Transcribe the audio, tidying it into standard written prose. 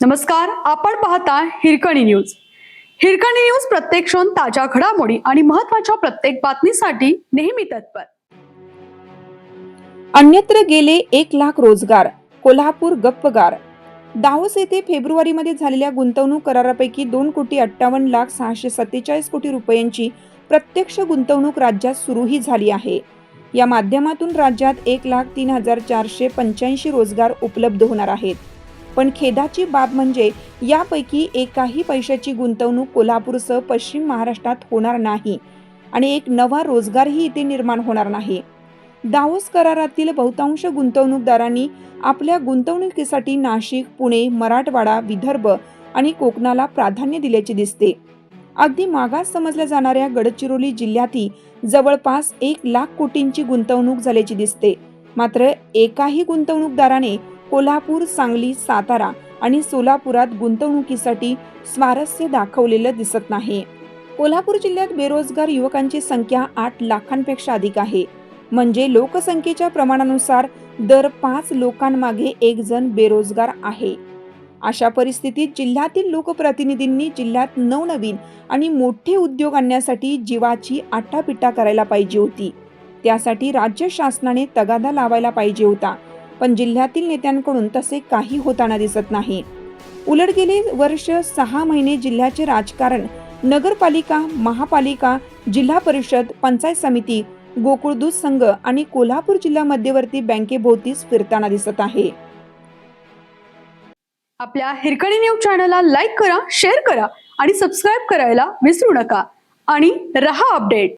नमस्कार, आपण पाहता हिरकणी न्यूज. हिरकणी न्यूज प्रत्येक क्षण ताज्या घडामोडी आणि महत्त्वाच्या प्रत्येक बातमीसाठी नेहमी तत्पर. अन्यत्र गेले 1 लाख रोजगार, कोल्हापूर गप्पगार. दावोस येथे फेब्रुवारीमध्ये झालेल्या गुंतवणूक करारापैकी 2,58,647 कोटी रुपयांची प्रत्यक्ष गुंतवणूक राज्यात सुरूही झाली आहे. या माध्यमातून राज्यात 1,03,485 रोजगार उपलब्ध होणार आहेत. पण खेदाची बाब म्हणजे यापैकी एकाही पैशाची गुंतवणूक कोल्हापूरसह पश्चिम महाराष्ट्रात होणार नाही आणि एक नवा रोजगारही इथे निर्माण होणार नाही. दावोस करारातील बहुतांश गुंतवणूकदारांनी आपल्या गुंतवणुकीसाठी नाशिक, पुणे, मराठवाडा, विदर्भ आणि कोकणाला प्राधान्य दिल्याचे दिसते. अगदी मागास समजल्या जाणाऱ्या गडचिरोली जिल्ह्यातही जवळपास 1 लाख कोटींची गुंतवणूक झाल्याची दिसते. मात्र एकाही गुंतवणूकदाराने कोल्हापूर, सांगली, सातारा आणि सोलापुरात गुंतवणुकीसाठी स्वारस्य दाखवलेलं दिसत नाही. कोल्हापूर जिल्ह्यात बेरोजगार युवकांची संख्या 8 लाखांपेक्षा अधिक आहे. म्हणजे लोकसंख्येच्या प्रमाणानुसार दर 5 लोकांमागे 1 जण बेरोजगार आहे. अशा परिस्थितीत जिल्ह्यातील लोकप्रतिनिधींनी जिल्ह्यात नवनवीन आणि मोठे उद्योग आणण्यासाठी जीवाची आटापिटा करायला पाहिजे होती. त्यासाठी राज्य शासनाने तगादा लावायला पाहिजे होता. पण जिल्ह्यातील नेत्यांकडून तसे काही होताना दिसत नाही. उलट गेले वर्ष 6 महिने जिल्ह्याचे राजकारण नगरपालिका, महापालिका, जिल्हा परिषद, पंचायत समिती, गोकुळ दूध संघ आणि कोल्हापूर जिल्हा मध्यवर्ती बँकेभोवतीच फिरताना दिसत आहे. आपल्या हिरकणी न्यूज चॅनलला लाईक करा, शेअर करा आणि सबस्क्राईब करायला विसरू नका आणि रहा अपडेट.